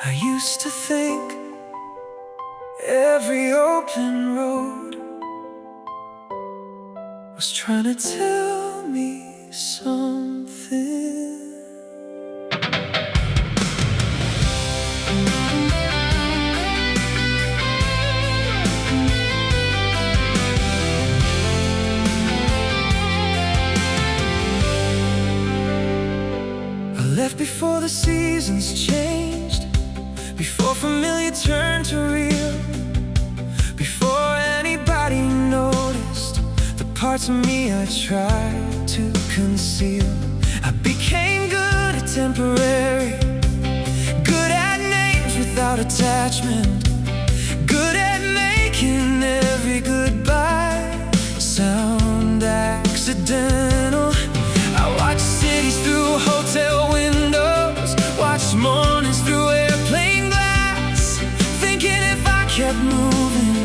I used to think every open road was trying to tell me something. I left before the seasons changed, before familiar turned to real, before anybody noticed the parts of me I tried to conceal. I became good at temporary, good at names without attachment, good at making every goodbye sound accidental. I watched cities through hotel windows, watched mornings through airplane glass, thinking if I kept moving,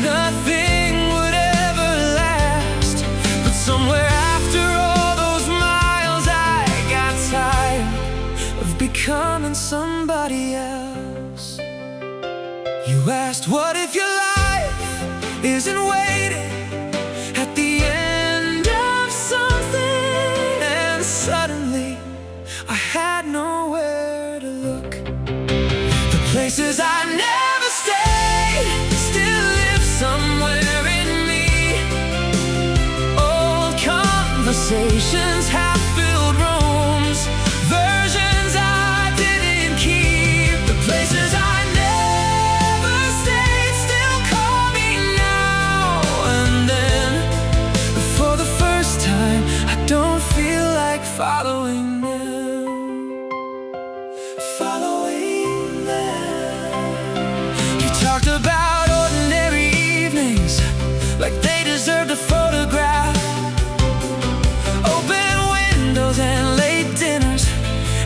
nothing would ever last. But somewhere after all those miles, I got tired of becoming somebody else. You asked, what if your life isn't waiting at the end of something? And suddenly I had nowhere to look. The places I never stayed still live somewhere in me. Old conversations, half-filled rooms, versions I didn't keep. The places I never stayed still call me now and then. For the first time, I don't feel like following them. Following them. You talked about ordinary evenings like they deserved a photograph, open windows and late dinners,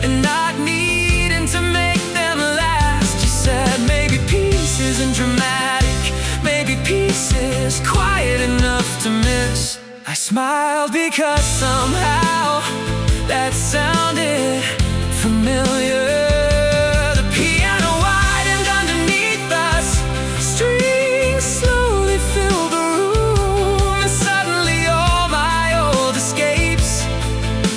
and not needing to make them last. You said maybe peace isn't dramatic, maybe peace is quiet enough to miss. I smiled because somehow that sounded familiar. The piano widened underneath us, strings slowly filled the room, and suddenly all my old escapes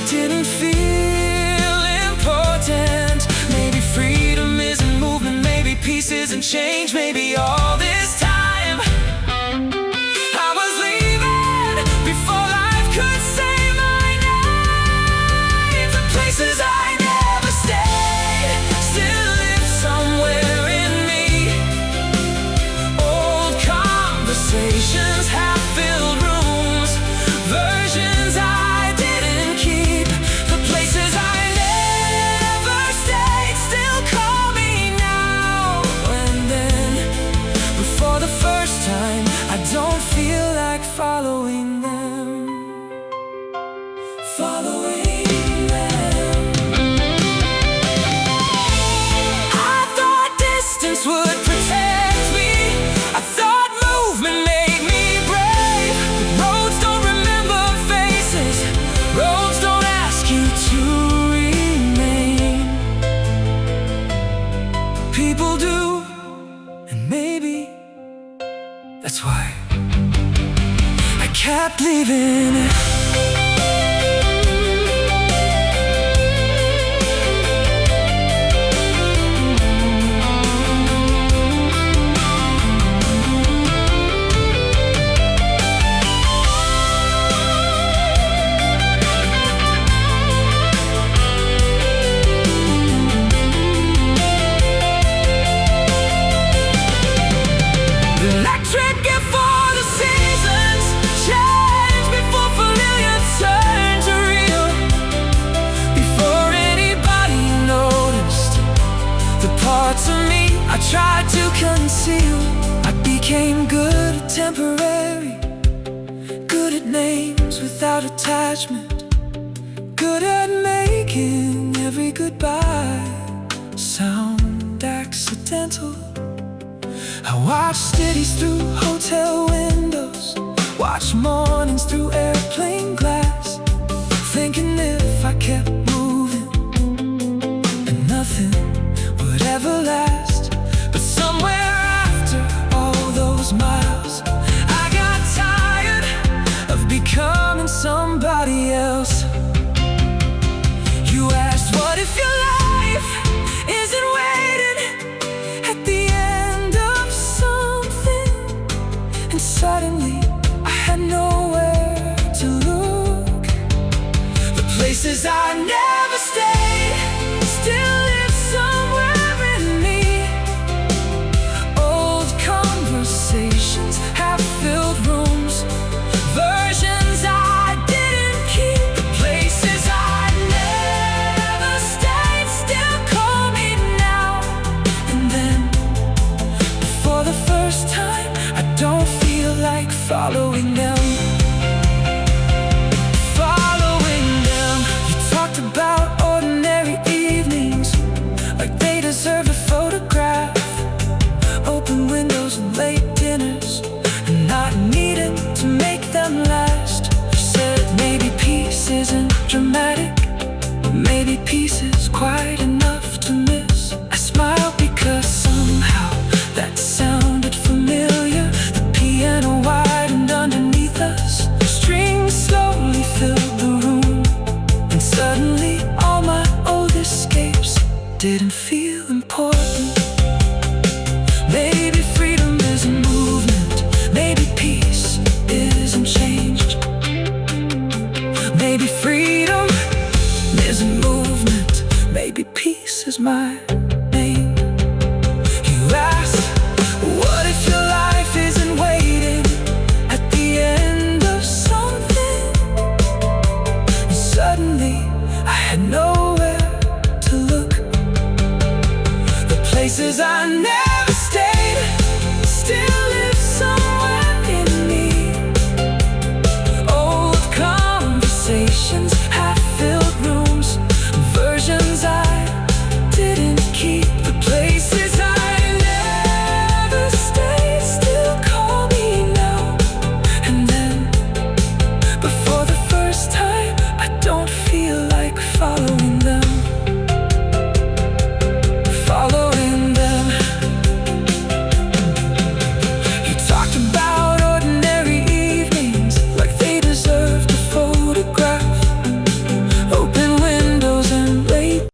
didn't feel important. Maybe freedom isn't movement, maybe peace isn't change, maybe all this time I was leaving before life could say my name. The places I never stayed still live somewhere in me. Old conversations, half-filled rooms, versions I didn't keep. The places I never stayed still call me now and then. But for the first time, I don't feel like following them. Following them. I thought distance would protect me, I thought movement made me brave. But roads don't remember faces, roads don't ask you to remain. People do, and maybe that's why I kept leaving. Electric before the seasons change, before familiar turned to real, before anybody noticed the parts of me I tried to conceal. I became good at temporary, good at names without attachment, good at making every goodbye sound accidental. I watched cities through hotel windows, watched mornings through airplane glass, thinking if I kept moving, and nothing if your life isn't waiting at the end of something? And suddenly I had nowhere to look. The places I never stayed still live somewhere in me. Old conversations have filled rooms, versions I didn't keep. The places I never stayed still call me now and then. For the first time, I don't feel like following them. Following them. You talked about ordinary evenings like they deserve a photograph. Open windows and late dinners, and not needed to make them last. You said maybe peace isn't dramatic, but maybe peace is quite enough to miss. I smiled because somehow that sounded familiar. The piano widened underneath us, the strings slowly filled the room, and suddenly all my old escapes didn't feel important. Maybe freedom isn't movement, maybe peace isn't changed. Maybe freedom isn't movement, maybe peace is my name. You asked, what if your life isn't waiting at the end of something? And suddenly I had nowhere to look. The places I never stayed still live somewhere in me. Old conversations have filled rooms, versions I didn't keep. The places I never stayed still call me now and then. But for the first time, I don't feel like following them. Following them. You talked about ordinary evenings like they deserved a photograph. Open windows and late.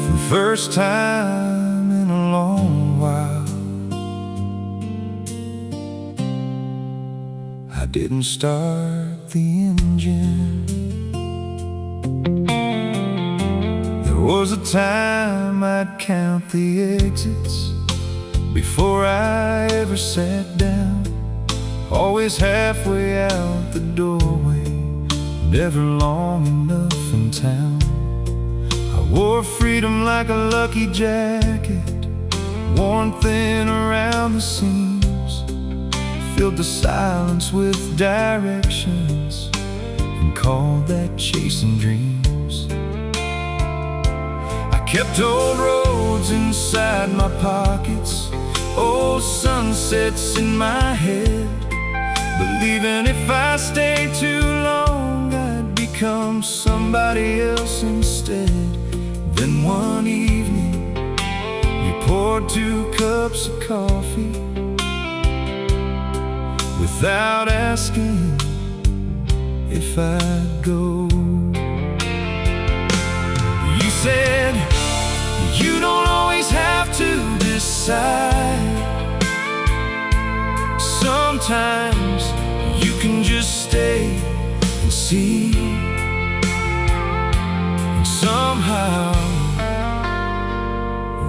For the first time in a long while, I didn't start the engine. There was a time I'd count the exits before I ever sat down. Always halfway out the doorway, never long enough in town. I wore freedom like a lucky jacket, worn thin around the seams, filled the silence with directions, and called that chasing dreams. I kept old roads inside my pockets, old sunsets in my head, believing if I stayed too long I'd become somebody else instead. Then one evening we poured 2 cups of coffee without asking if I'd go. You said you don't always have to decide. Sometimes you can just stay and see. And somehow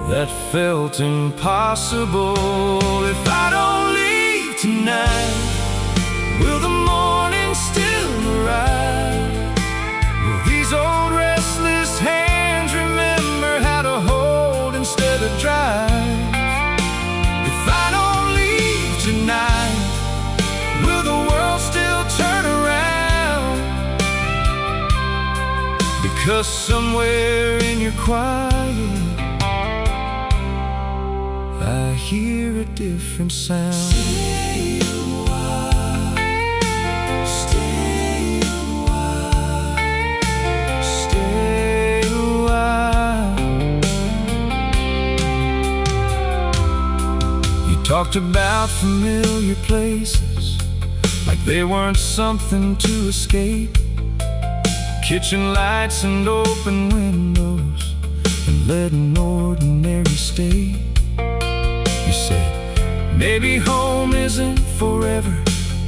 that felt impossible. If I don't leave tonight, will the morning still arrive? Will these old restless hands remember how to hold instead of drive? If I don't leave tonight, will the world still turn around? Because somewhere in your quiet I hear a different sound. Stay a while, stay a while, stay a while. talked about familiar places like they weren't something to escape. Kitchen lights and open windows and letting ordinary stay. You said, maybe home isn't forever,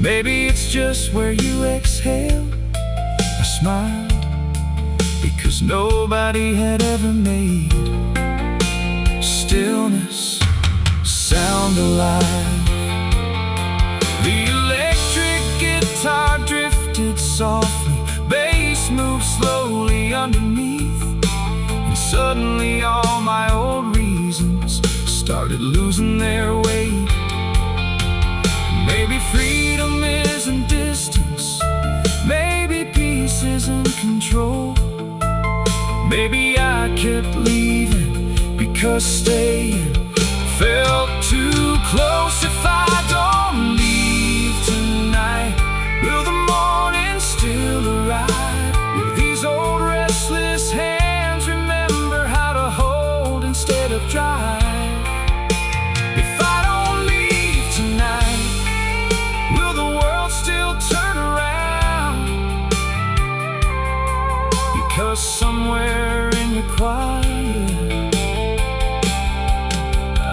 maybe it's just where you exhale. I smiled, because nobody had ever made stillness sound alive. The electric guitar drifted softly, bass moved slowly underneath, and suddenly all my old reasons started losing their weight. Maybe freedom isn't distance, maybe peace isn't control. Maybe I kept leaving because staying felt too close. If I don't leave tonight, will the morning still arrive? Will these old restless hands remember how to hold instead of drive? If I don't leave tonight, will the world still turn around? Because somewhere in the quiet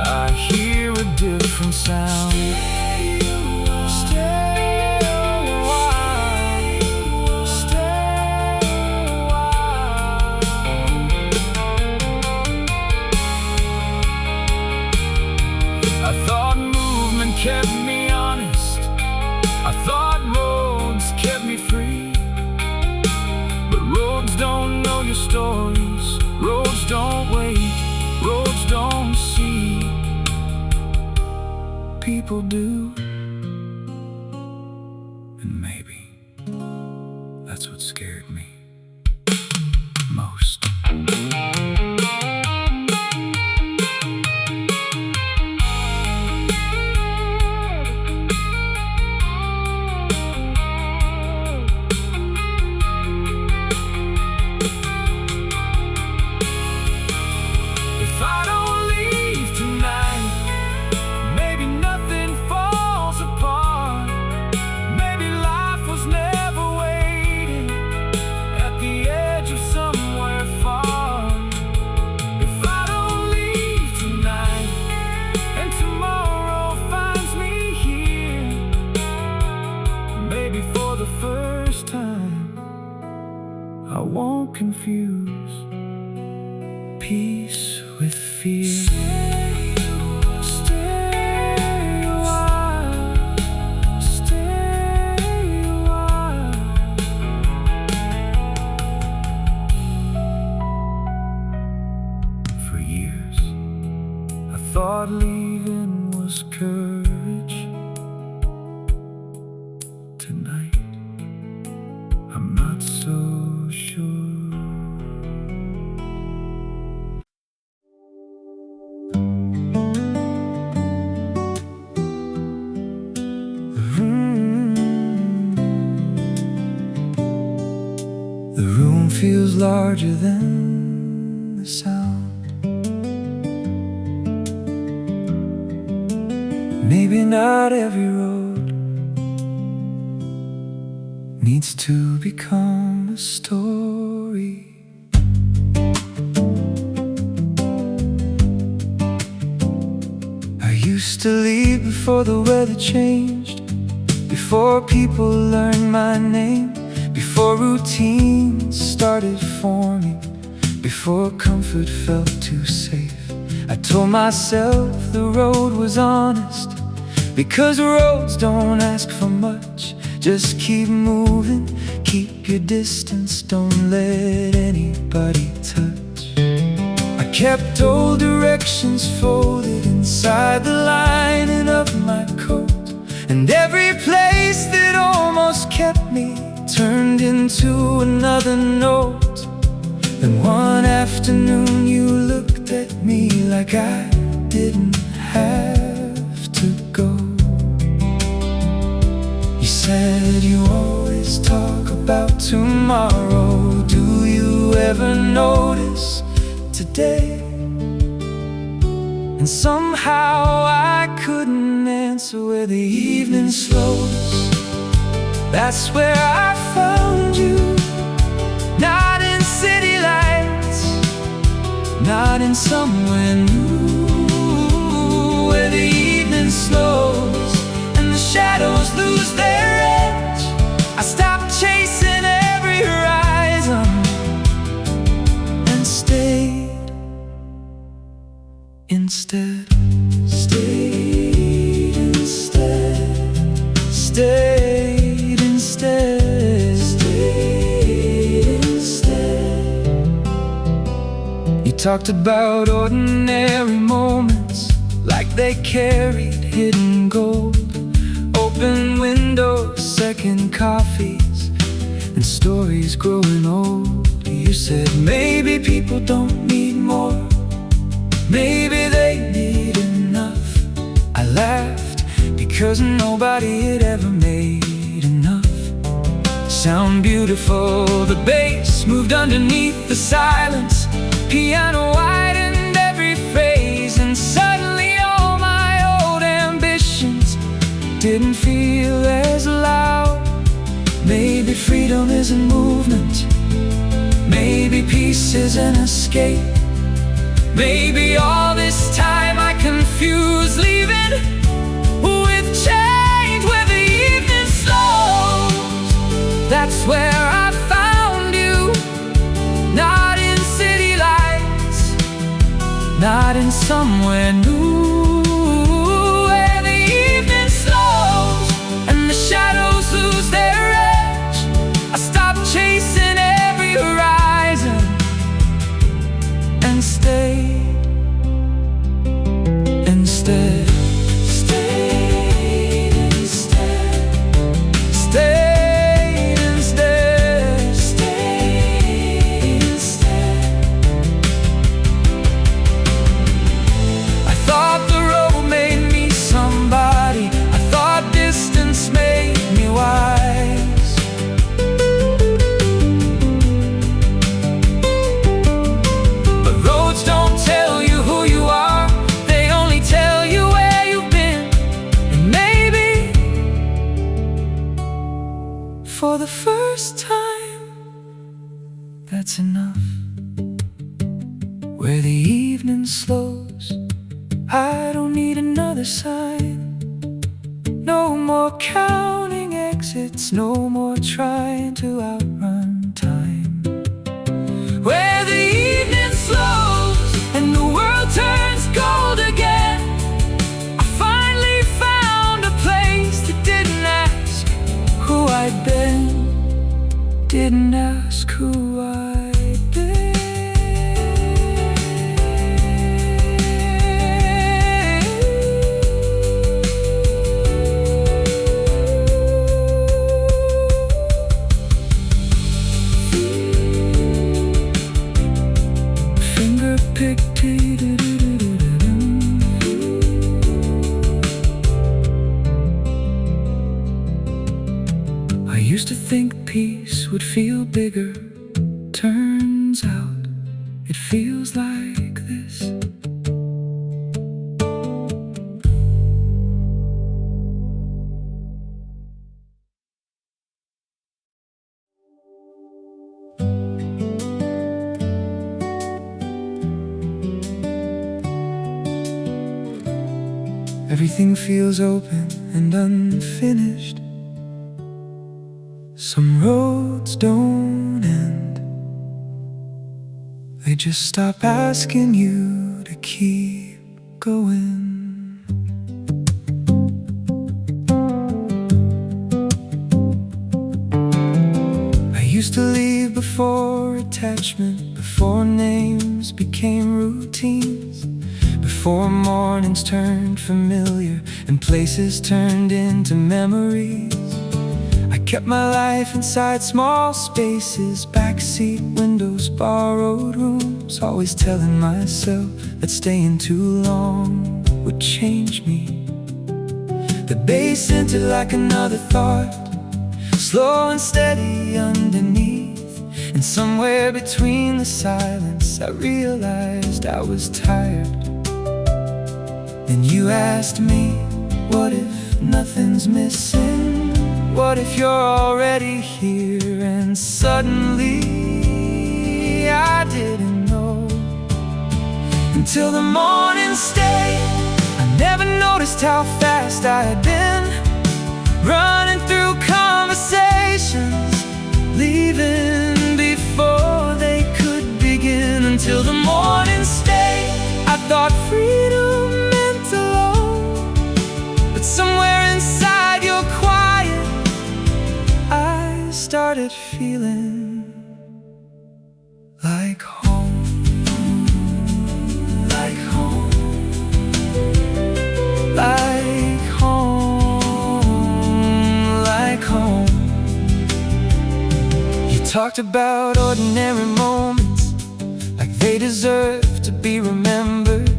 I hear a different sound. Stay a while, stay a while. I thought movement kept me honest, I thought roads kept me free. But roads don't know your stories, roads don't wait, roads don't see. People do, and maybe that's what scared me most. If I don't leave tonight, maybe nothing falls apart. Maybe life was never waiting at the edge of somewhere far. If I don't leave tonight, and tomorrow finds me here, maybe for the first time I won't confuse peace with fear. Stay a while, stay a while. For years I thought leaving was courage. Tonight I'm not so sure. The room feels larger than the sound. Maybe not every road needs to become a story. I used to leave before the weather changed, before people learned my name, before routines started forming, before comfort felt too safe. I told myself the road was honest, because roads don't ask for much. Just keep moving, keep your distance, don't let anybody touch. I kept old directions folded inside the lining of my coat, and every place that almost kept me turned into another note. Then one afternoon you looked at me like I didn't have to go. You said you always talk about tomorrow. Do you ever notice today? And somehow I couldn't answer where the evening slows. That's where I found you. Not in city lights, not in somewhere new. Where the evening slows and the shadows lose their edge, I stopped chasing every horizon and stayed instead. Stayed instead. Stayed instead. Stayed instead. You talked about ordinary moments like they carried hidden gold. Open windows, second coffees, and stories growing old. You said maybe people don't need more, maybe they need enough. I laughed because nobody had ever made enough. Sound beautiful, the bass moved underneath the silence. Piano widened every phrase, and suddenly all my old ambitions didn't feel as loud. Maybe freedom isn't movement, maybe peace is an escape. Maybe all this time I confuse leaving with change where the evening slows. That's where I found you. Not in city lights, not in somewhere new. Where the evening slows and the shadows lose their edge, I stopped chasing every horizon and stayed instead. Stayed instead. Stayed instead. Stayed instead. I thought the road made me somebody. I thought distance made me wise. But roads don't tell you who you are, they only tell you where you've been. And maybe for the first time, that's enough. Where the evening slows, I don't need another sign. No more counting exits, no more trying to outrun time. Where the evening slows and the world turns gold again, I finally found a place that didn't ask who I'd been, didn't ask who I'd been. Finger picked. I used to think peace would feel bigger. Turns out it feels like this. Everything feels open and unfinished. Some roads don't end, they just stop asking you to keep going. I used to leave before attachment, before names became routines, before mornings turned familiar and places turned into memories. I kept my life inside small spaces, backseat windows, borrowed rooms, always telling myself that staying too long would change me. The bass entered like another thought, slow and steady underneath. And somewhere between the silence I realized I was tired. Then you asked me, what if nothing's missing? What if you're already here? And suddenly I didn't know. Until the morning stayed, I never noticed how fast I had been running through conversations, leaving before they could begin. Until the morning stayed, I thought freedom meant alone, but somewhere inside your quiet, I started feeling like home, like home, like home, like home. You talked about ordinary moments, like they deserve to be remembered.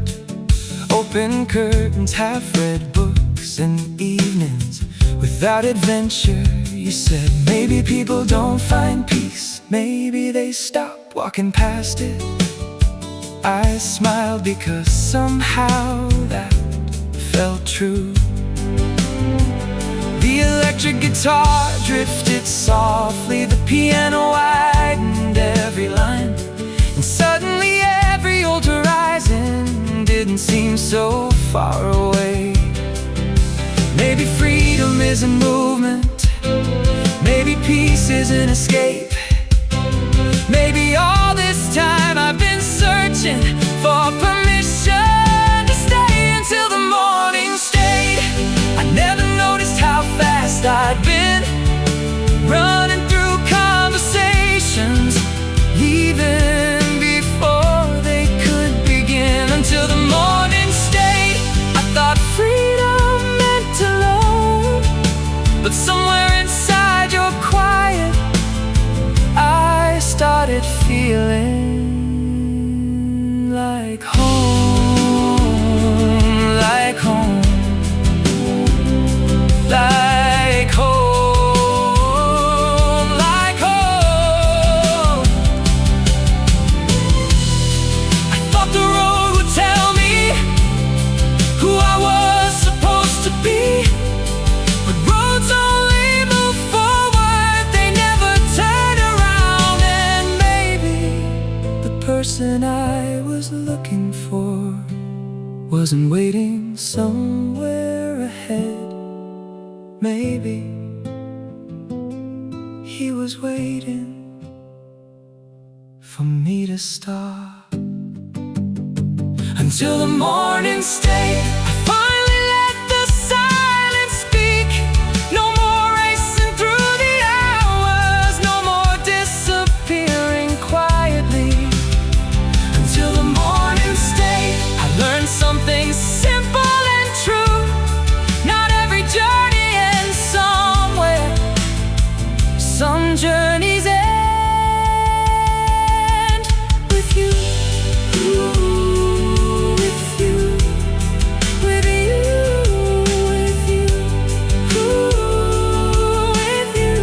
Open curtains, half-read books, and evenings without adventure. You said maybe people don't find peace, maybe they stop walking past it. I smiled because somehow that felt true. The electric guitar drifted softly, the piano widened every line, and suddenly every old horizon didn't seem so far away. Maybe freedom is a movement, maybe peace is an escape. Maybe all this time I've been searching for permission to stay. Until the morning stayed, I never noticed how fast I'd been running through conversations, even before they could begin. Until the morning stayed, I thought freedom meant alone, but somewhere inside your quiet, I started feeling like home, like home, like home, like home. I thought the road would tell me who I was supposed to be, but roads only move forward, they never turn around. And maybe the person I was looking for wasn't waiting somewhere ahead. Maybe he was waiting for me to stop. Until the morning stayed, I finally let the silence speak. No more racing through the hours, no more disappearing quietly. Until the morning stayed, I learned something simple and true. Not every journey ends somewhere. Some journeys end with you. With you, with you, with you, with you.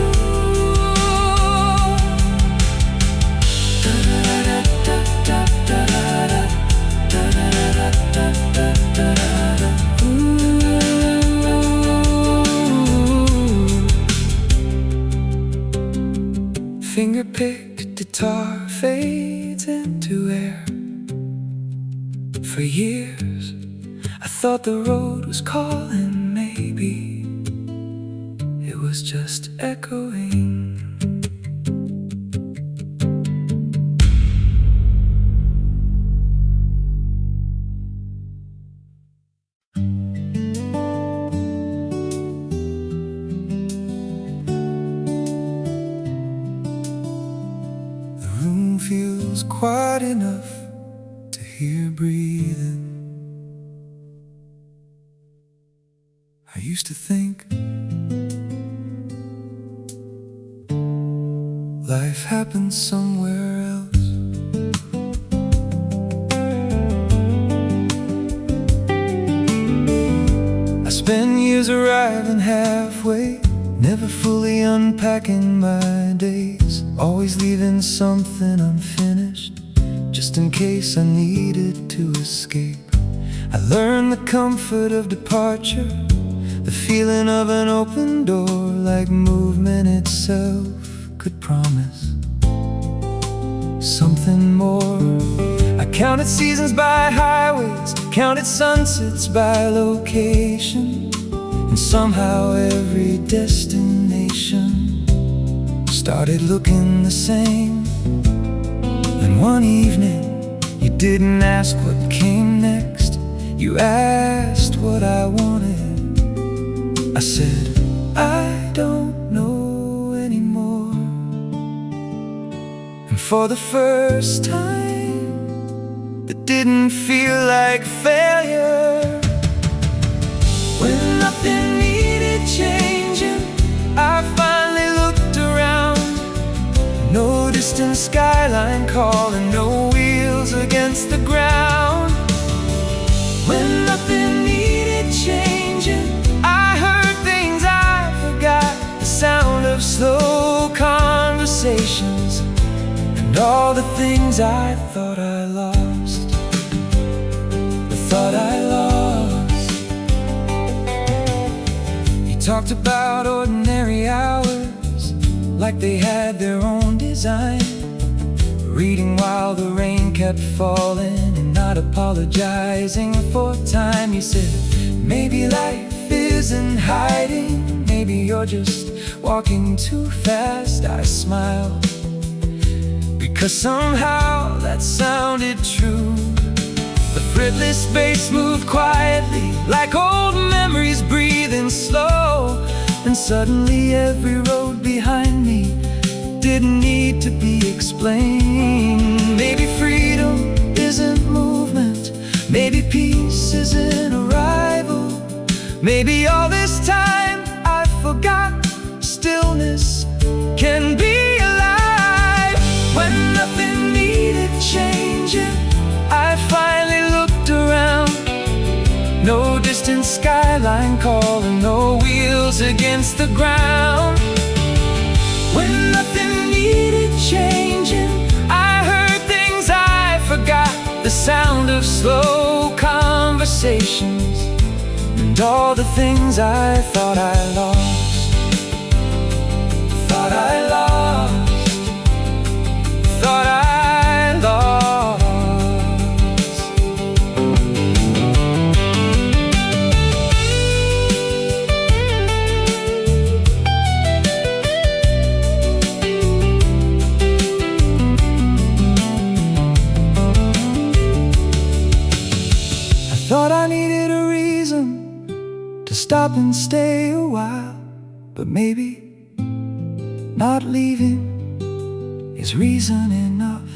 Finger-picked guitar fades into air. For years, I thought the road was calling. Maybe it was just echoing. The room feels quiet enough to hear breathing. I used to think life happens somewhere else. I spent years arriving halfway, never fully unpacking my days, always leaving something unfinished, just in case I needed to escape. I learned the comfort of departure, the feeling of an open door, like movement itself could promise something more. I counted seasons by highways, counted sunsets by location, and somehow every destination started looking the same. And one evening, you didn't ask what came next, you asked what I wanted. I said, I don't know anymore. And for the first time, it didn't feel like failure. When nothing needed changing, I finally looked around. No distant skyline calling, no wheels against the ground. When nothing needed changing, I heard things I forgot, the sound of slow conversations, and all the things I thought I lost, the thought I lost. He talked about ordinary hours like they had their own design, reading while the rain kept falling and not apologizing for time. He said, maybe life isn't hiding, maybe you're just walking too fast. I smiled, because somehow that sounded true. The fretless bass moved quietly, like old memories breathing slow. And suddenly every road behind me didn't need to be explained. Maybe freedom isn't movement, maybe peace isn't arrival. Maybe all this time I forgot stillness can be alive. When nothing needed changing, I finally looked around. No distant skyline calling, no wheels against the ground. When nothing needed changing, I heard things I forgot, the sound of slow conversations, and all the things I thought I lost, thought I lost, thought I lost. Thought I needed a reason to stop and stay a while, but maybe not leaving is reason enough.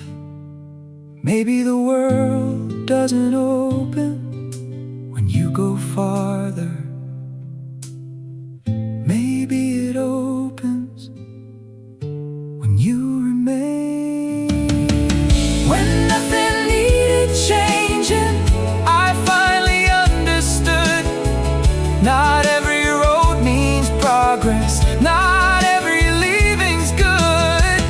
Maybe the world doesn't open when you go farther. Maybe it opens when you remain. When nothing needed changing, not every road means progress, not every leaving's good.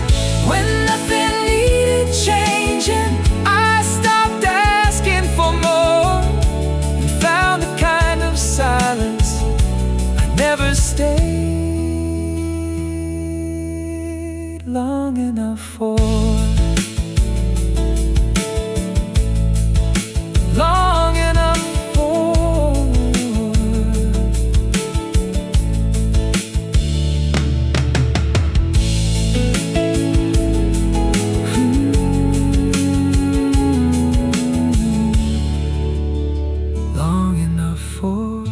When nothing needed changing, I stopped asking for more and found a kind of silence I never stayed long enough for. Long enough for.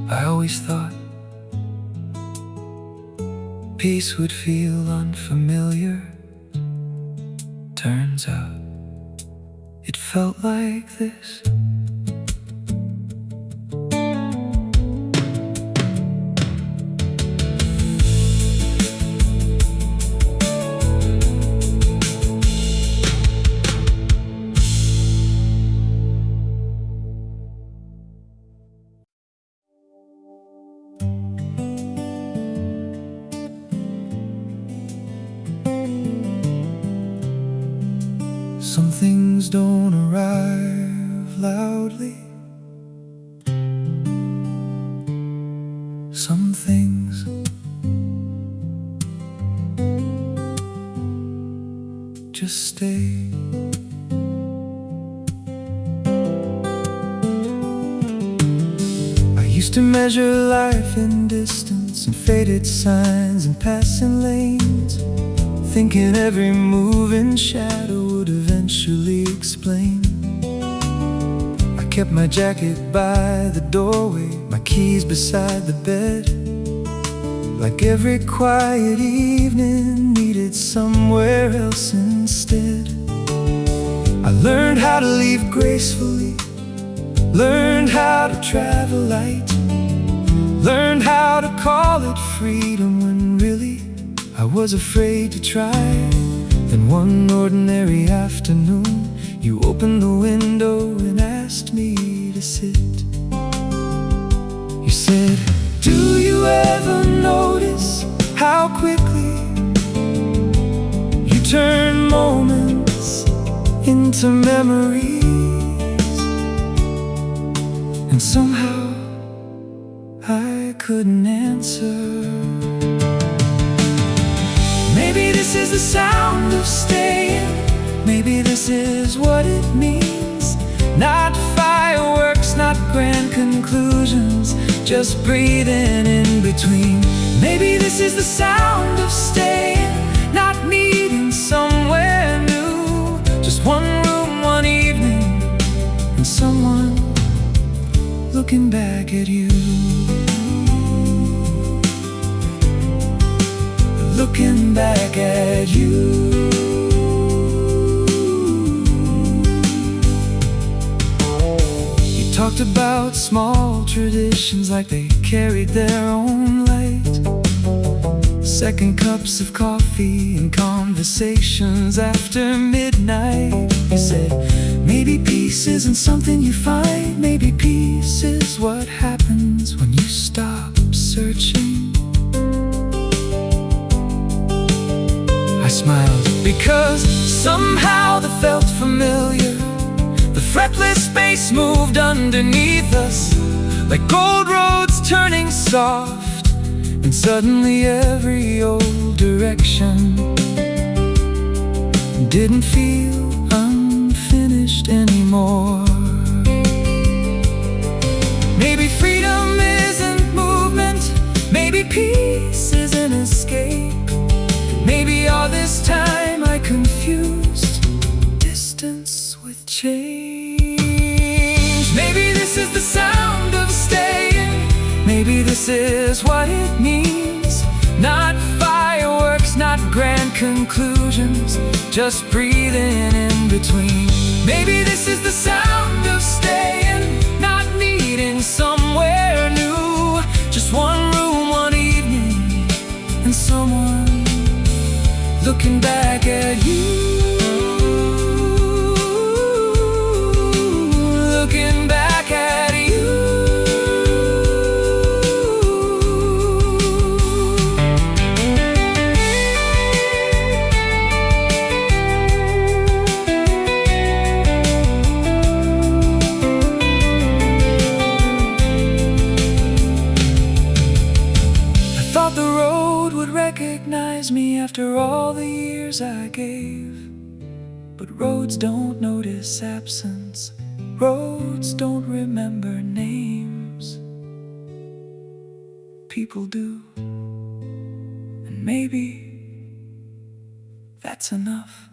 I always thought peace would feel unfamiliar. Turns out it felt like this. Some things don't arrive loudly. Some things just stay. I used to measure life in distance and faded signs and passing lanes, thinking every moving shadow would eventually explain. I kept my jacket by the doorway, my keys beside the bed, like every quiet evening needed somewhere else instead. I learned how to leave gracefully, learned how to travel light, learned how to call it freedom when really I was afraid to try. Then one ordinary afternoon, you opened the window and asked me to sit. You said, "Do you ever notice how quickly you turn moments into memories?" And somehow I couldn't answer. Maybe this is the sound of staying. Maybe this is what it means. Not fireworks, not grand conclusions, just breathing in between. Maybe this is the sound of staying, not needing somewhere new. Just one room, one evening, and someone looking back at you. Looking back at you. You talked about small traditions like they carried their own light. Second cups of coffee and conversations after midnight. You said, maybe peace isn't something you find. Maybe peace is what happens when you stop searching. I smiled because somehow that felt familiar. The fretless space moved underneath us, like gold roads turning soft. And suddenly every old direction didn't feel unfinished anymore. Maybe freedom isn't movement, maybe peace is an escape. Maybe all this time I confused distance with change. Maybe this is the sound of staying. Maybe this is what it means. Not fireworks, not grand conclusions, just breathing in between. Maybe this is the sound of staying, not needing somewhere new. Just one room, one evening, and someone looking back at you. Looking back at you. I thought the road would recognize me after all the years I gave. But roads don't notice absence. Roads don't remember names. People do. And maybe that's enough.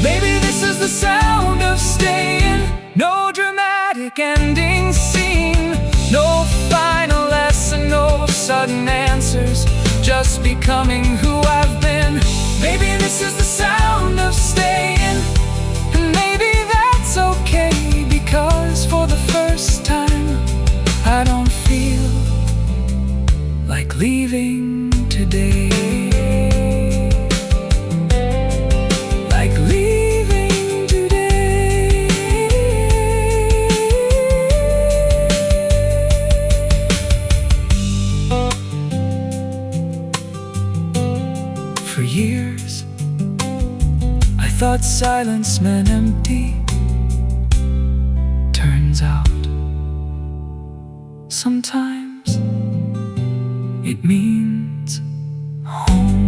Maybe this is the sound of staying. No dramatic ending scene, no final lesson, no sudden answers, just becoming who I've been. Maybe this is the sound of staying, and maybe that's okay, because for the first time I don't feel like leaving today. Like leaving today. For years I thought silence meant empty. Turns out sometimes it means home.